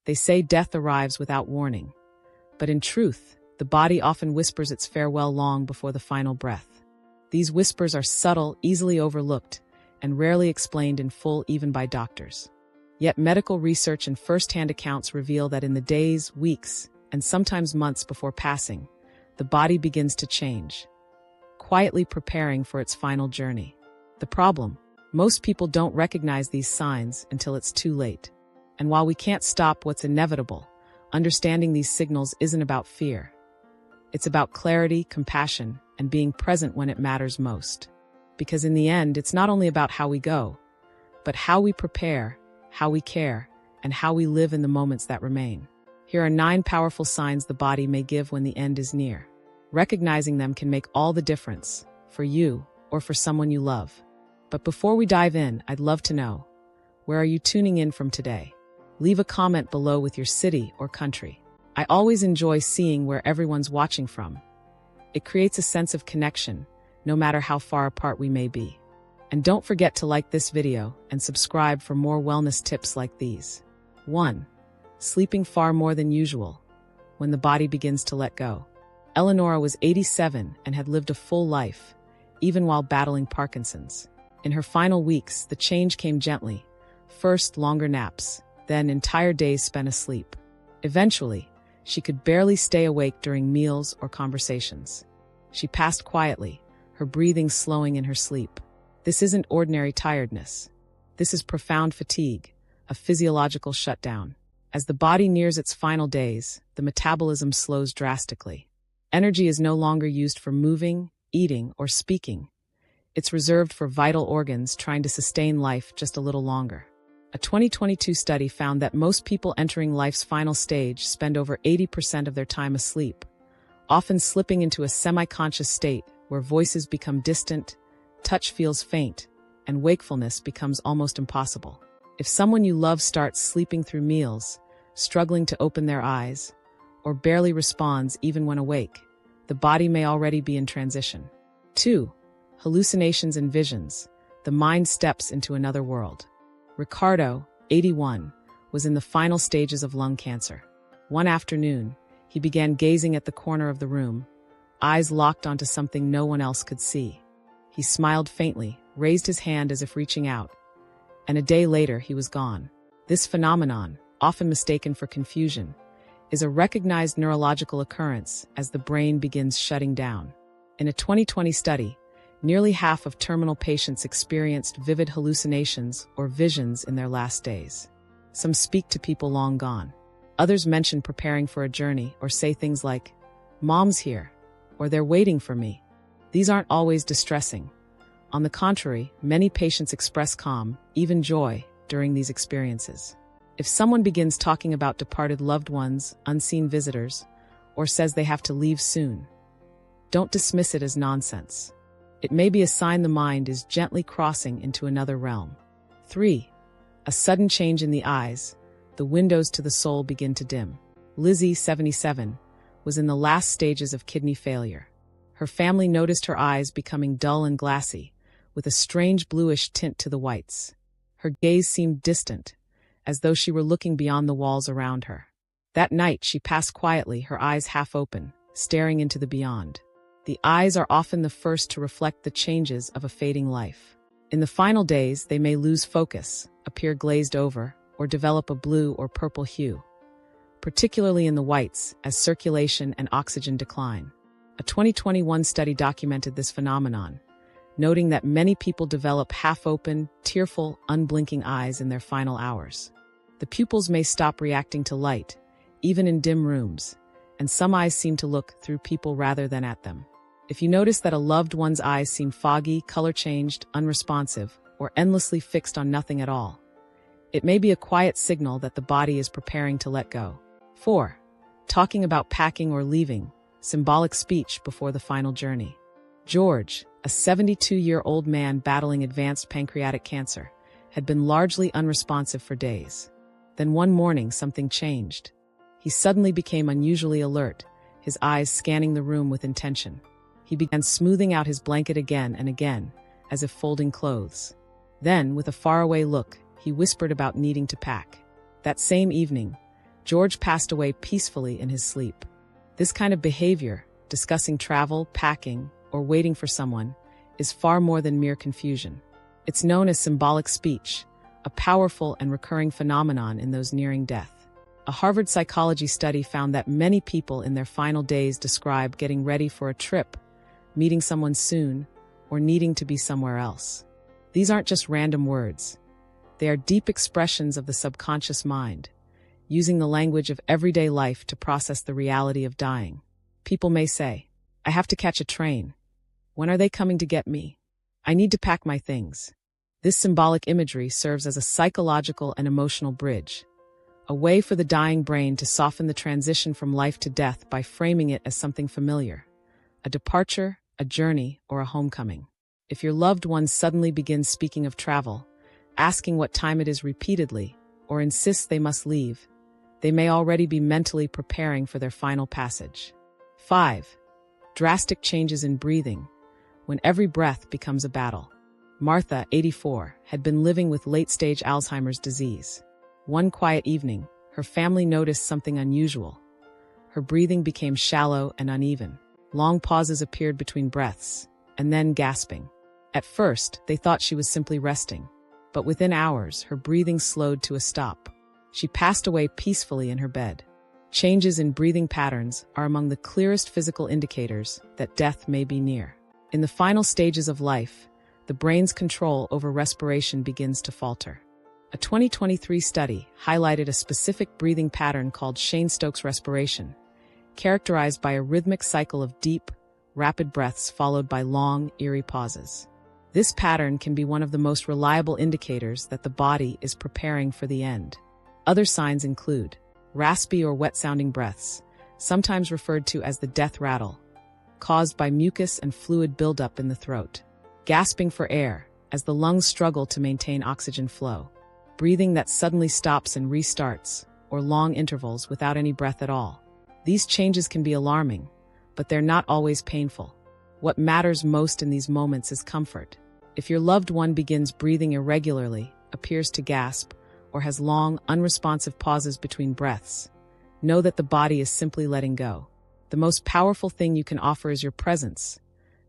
They say death arrives without warning. But in truth, the body often whispers its farewell long before the final breath. These whispers are subtle, easily overlooked, and rarely explained in full even by doctors. Yet medical research and first-hand accounts reveal that in the days, weeks, and sometimes months before passing, the body begins to change, quietly preparing for its final journey. The problem: most people don't recognize these signs until it's too late. And while we can't stop what's inevitable, understanding these signals isn't about fear. It's about clarity, compassion, and being present when it matters most. Because in the end, it's not only about how we go, but how we prepare, how we care, and how we live in the moments that remain. Here are 9 powerful signs the body may give when the end is near. Recognizing them can make all the difference, for you or for someone you love. But before we dive in, I'd love to know, where are you tuning in from today? Leave a comment below with your city or country. I always enjoy seeing where everyone's watching from. It creates a sense of connection, no matter how far apart we may be. And don't forget to like this video and subscribe for more wellness tips like these. 1. Sleeping far more than usual. When the body begins to let go. Eleonora was 87 and had lived a full life, even while battling Parkinson's. In her final weeks, the change came gently. First, longer naps, then entire days spent asleep. Eventually, she could barely stay awake during meals or conversations. She passed quietly, her breathing slowing in her sleep. This isn't ordinary tiredness. This is profound fatigue, a physiological shutdown. As the body nears its final days, the metabolism slows drastically. Energy is no longer used for moving, eating, or speaking. It's reserved for vital organs trying to sustain life just a little longer. A 2022 study found that most people entering life's final stage spend over 80% of their time asleep, often slipping into a semi-conscious state where voices become distant, touch feels faint, and wakefulness becomes almost impossible. If someone you love starts sleeping through meals, struggling to open their eyes, or barely responds even when awake, the body may already be in transition. 2. Hallucinations and visions. The mind steps into another world. Ricardo, 81, was in the final stages of lung cancer. One afternoon, he began gazing at the corner of the room, eyes locked onto something no one else could see. He smiled faintly, raised his hand as if reaching out, and a day later he was gone. This phenomenon, often mistaken for confusion, is a recognized neurological occurrence as the brain begins shutting down. In a 2020 study, nearly half of terminal patients experienced vivid hallucinations or visions in their last days. Some speak to people long gone. Others mention preparing for a journey or say things like, "Mom's here," or "They're waiting for me." These aren't always distressing. On the contrary, many patients express calm, even joy, during these experiences. If someone begins talking about departed loved ones, unseen visitors, or says they have to leave soon, don't dismiss it as nonsense. It may be a sign the mind is gently crossing into another realm. 3. A sudden change in the eyes. The windows to the soul begin to dim. Lizzie, 77, was in the last stages of kidney failure. Her family noticed her eyes becoming dull and glassy, with a strange bluish tint to the whites. Her gaze seemed distant, as though she were looking beyond the walls around her. That night she passed quietly, her eyes half open, staring into the beyond. The eyes are often the first to reflect the changes of a fading life. In the final days, they may lose focus, appear glazed over, or develop a blue or purple hue, particularly in the whites, as circulation and oxygen decline. A 2021 study documented this phenomenon, noting that many people develop half-open, tearful, unblinking eyes in their final hours. The pupils may stop reacting to light, even in dim rooms, and some eyes seem to look through people rather than at them. If you notice that a loved one's eyes seem foggy, color-changed, unresponsive, or endlessly fixed on nothing at all, it may be a quiet signal that the body is preparing to let go. 4. Talking about packing or leaving. Symbolic speech before the final journey. George, a 72-year-old man battling advanced pancreatic cancer, had been largely unresponsive for days. Then one morning something changed. He suddenly became unusually alert, his eyes scanning the room with intention. He began smoothing out his blanket again and again, as if folding clothes. Then, with a faraway look, he whispered about needing to pack. That same evening, George passed away peacefully in his sleep. This kind of behavior, discussing travel, packing, or waiting for someone, is far more than mere confusion. It's known as symbolic speech, a powerful and recurring phenomenon in those nearing death. A Harvard psychology study found that many people in their final days describe getting ready for a trip, meeting someone soon, or needing to be somewhere else. These aren't just random words. They are deep expressions of the subconscious mind, using the language of everyday life to process the reality of dying. People may say, "I have to catch a train. When are they coming to get me? I need to pack my things." This symbolic imagery serves as a psychological and emotional bridge, a way for the dying brain to soften the transition from life to death by framing it as something familiar, a departure, a journey, or a homecoming. If your loved one suddenly begins speaking of travel, asking what time it is repeatedly, or insists they must leave, they may already be mentally preparing for their final passage. 5. Drastic changes in breathing, when every breath becomes a battle. Martha, 84, had been living with late-stage Alzheimer's disease. One quiet evening, her family noticed something unusual. Her breathing became shallow and uneven. Long pauses appeared between breaths, and then gasping. At first, they thought she was simply resting, but within hours, her breathing slowed to a stop. She passed away peacefully in her bed. Changes in breathing patterns are among the clearest physical indicators that death may be near. In the final stages of life, the brain's control over respiration begins to falter. A 2023 study highlighted a specific breathing pattern called Cheyne-Stokes respiration, characterized by a rhythmic cycle of deep, rapid breaths followed by long, eerie pauses. This pattern can be one of the most reliable indicators that the body is preparing for the end. Other signs include raspy or wet-sounding breaths, sometimes referred to as the death rattle, caused by mucus and fluid buildup in the throat. Gasping for air, as the lungs struggle to maintain oxygen flow. Breathing that suddenly stops and restarts, or long intervals without any breath at all. These changes can be alarming, but they're not always painful. What matters most in these moments is comfort. If your loved one begins breathing irregularly, appears to gasp, or has long, unresponsive pauses between breaths, know that the body is simply letting go. The most powerful thing you can offer is your presence.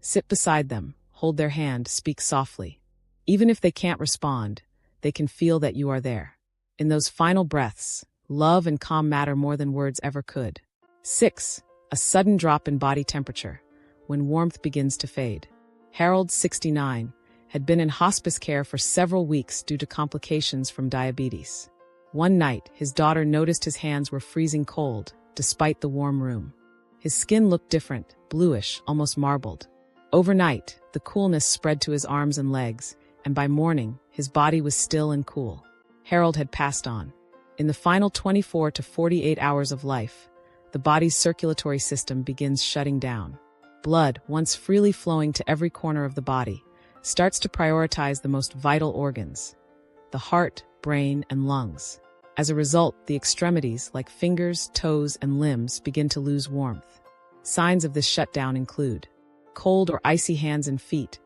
Sit beside them, hold their hand, speak softly. Even if they can't respond, they can feel that you are there. In those final breaths, love and calm matter more than words ever could. 6. A sudden drop in body temperature, when warmth begins to fade. Harold, 69, had been in hospice care for several weeks due to complications from diabetes. One night, his daughter noticed his hands were freezing cold, despite the warm room. His skin looked different, bluish, almost marbled. Overnight, the coolness spread to his arms and legs, and by morning, his body was still and cool. Harold had passed on. In the final 24 to 48 hours of life, the body's circulatory system begins shutting down. Blood, once freely flowing to every corner of the body, starts to prioritize the most vital organs, the heart, brain, and lungs. As a result, the extremities, like fingers, toes, and limbs, begin to lose warmth. Signs of this shutdown include cold or icy hands and feet,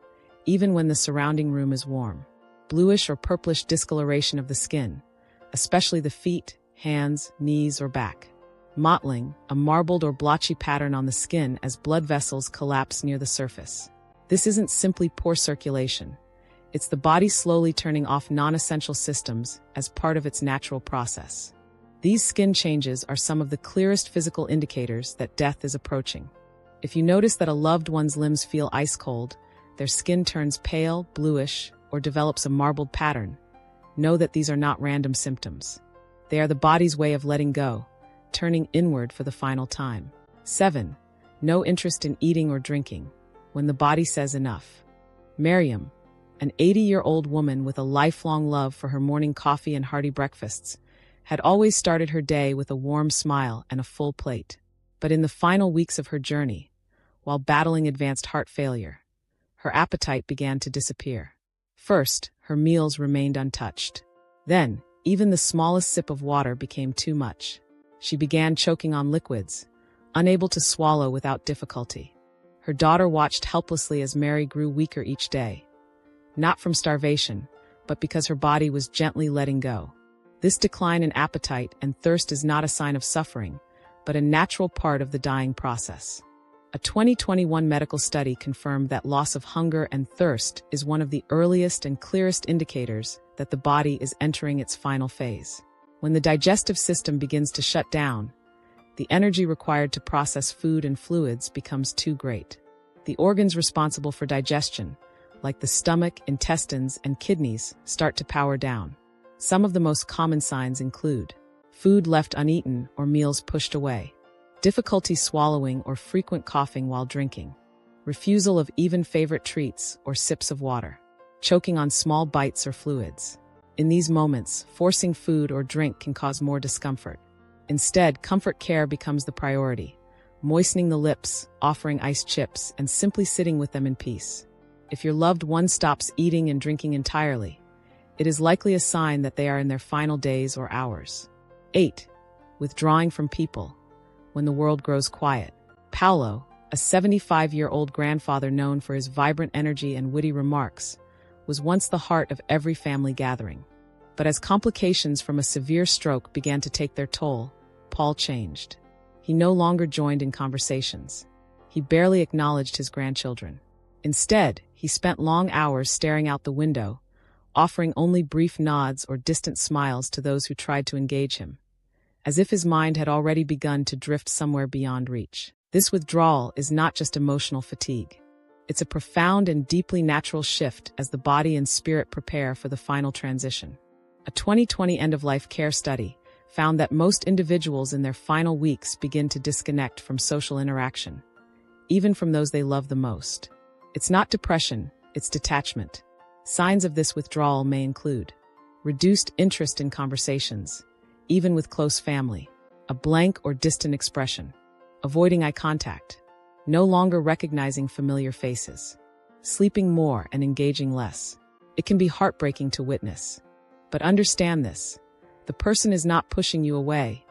even when the surrounding room is warm. Bluish or purplish discoloration of the skin, especially the feet, hands, knees, or back. Mottling, a marbled or blotchy pattern on the skin as blood vessels collapse near the surface. This isn't simply poor circulation. It's the body slowly turning off non-essential systems as part of its natural process. These skin changes are some of the clearest physical indicators that death is approaching. If you notice that a loved one's limbs feel ice cold, their skin turns pale, bluish, or develops a marbled pattern, know that these are not random symptoms. They are the body's way of letting go, turning inward for the final time. 7. No interest in eating or drinking, when the body says enough. Miriam, an 80-year-old woman with a lifelong love for her morning coffee and hearty breakfasts, had always started her day with a warm smile and a full plate. But in the final weeks of her journey, while battling advanced heart failure, her appetite began to disappear. First, her meals remained untouched. Then, even the smallest sip of water became too much. She began choking on liquids, unable to swallow without difficulty. Her daughter watched helplessly as Mary grew weaker each day, not from starvation, but because her body was gently letting go. This decline in appetite and thirst is not a sign of suffering, but a natural part of the dying process. A 2021 medical study confirmed that loss of hunger and thirst is one of the earliest and clearest indicators that the body is entering its final phase. When the digestive system begins to shut down, the energy required to process food and fluids becomes too great. The organs responsible for digestion, like the stomach, intestines, and kidneys, start to power down. Some of the most common signs include food left uneaten or meals pushed away, difficulty swallowing or frequent coughing while drinking, refusal of even favorite treats or sips of water, choking on small bites or fluids. In these moments, forcing food or drink can cause more discomfort. Instead, comfort care becomes the priority, moistening the lips, offering iced chips, and simply sitting with them in peace. If your loved one stops eating and drinking entirely, it is likely a sign that they are in their final days or hours. 8. Withdrawing from people. When the world grows quiet. Paolo, a 75-year-old grandfather known for his vibrant energy and witty remarks, was once the heart of every family gathering. But as complications from a severe stroke began to take their toll, Paul changed. He no longer joined in conversations. He barely acknowledged his grandchildren. Instead, he spent long hours staring out the window, offering only brief nods or distant smiles to those who tried to engage him, as if his mind had already begun to drift somewhere beyond reach. This withdrawal is not just emotional fatigue. It's a profound and deeply natural shift as the body and spirit prepare for the final transition. A 2020 end-of-life care study found that most individuals in their final weeks begin to disconnect from social interaction, even from those they love the most. It's not depression, it's detachment. Signs of this withdrawal may include reduced interest in conversations, even with close family, a blank or distant expression, avoiding eye contact, no longer recognizing familiar faces, sleeping more and engaging less. It can be heartbreaking to witness. But understand this, the person is not pushing you away.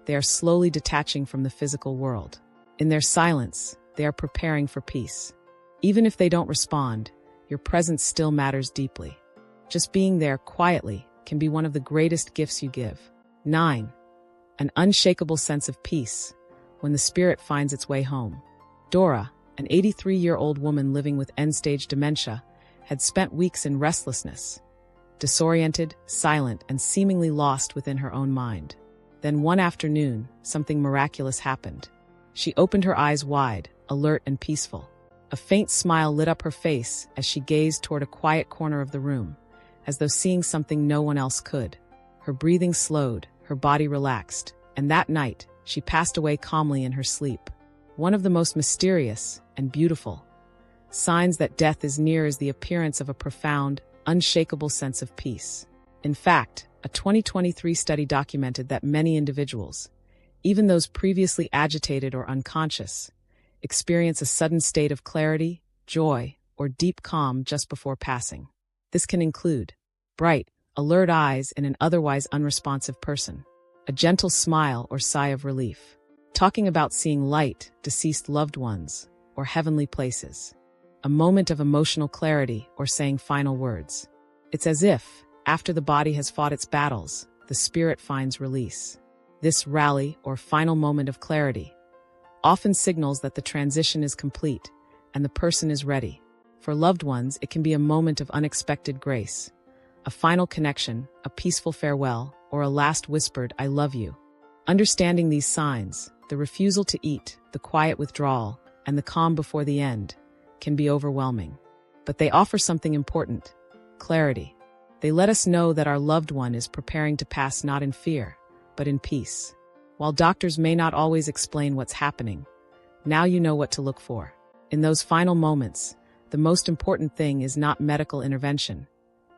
They are slowly detaching from the physical world. In their silence, they are preparing for peace. Even if they don't respond, your presence still matters deeply. Just being there quietly can be one of the greatest gifts you give. 9. An unshakable sense of peace when the spirit finds its way home. Dora, an 83-year-old woman living with end-stage dementia, had spent weeks in restlessness, disoriented, silent, and seemingly lost within her own mind. Then one afternoon, something miraculous happened. She opened her eyes wide, alert and peaceful. A faint smile lit up her face as she gazed toward a quiet corner of the room, as though seeing something no one else could. Her breathing slowed, her body relaxed, and that night, she passed away calmly in her sleep. One of the most mysterious and beautiful signs that death is near is the appearance of a profound, unshakable sense of peace. In fact, a 2023 study documented that many individuals, even those previously agitated or unconscious, experience a sudden state of clarity, joy, or deep calm just before passing. This can include bright, alert eyes in an otherwise unresponsive person, a gentle smile or sigh of relief, talking about seeing light, deceased loved ones, or heavenly places, a moment of emotional clarity or saying final words. It's as if, after the body has fought its battles, the spirit finds release. This rally or final moment of clarity often signals that the transition is complete and the person is ready. For loved ones, it can be a moment of unexpected grace, a final connection, a peaceful farewell, or a last whispered, "I love you." Understanding these signs, the refusal to eat, the quiet withdrawal, and the calm before the end, can be overwhelming. But they offer something important: clarity. They let us know that our loved one is preparing to pass not in fear, but in peace. While doctors may not always explain what's happening, now you know what to look for. In those final moments, the most important thing is not medical intervention.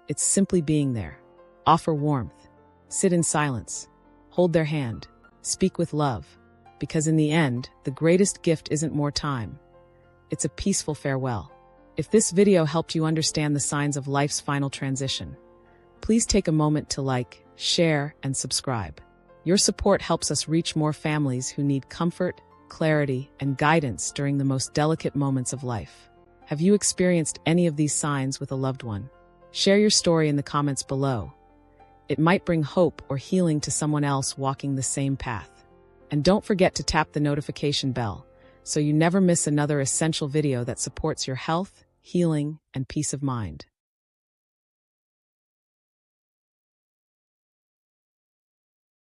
It's simply being there. Offer warmth. Sit in silence. Hold their hand. Speak with love. Because in the end, the greatest gift isn't more time. It's a peaceful farewell. If this video helped you understand the signs of life's final transition, please take a moment to like, share, and subscribe. Your support helps us reach more families who need comfort, clarity, and guidance during the most delicate moments of life. Have you experienced any of these signs with a loved one? Share your story in the comments below. It might bring hope or healing to someone else walking the same path. And don't forget to tap the notification bell so you never miss another essential video that supports your health, healing, and peace of mind.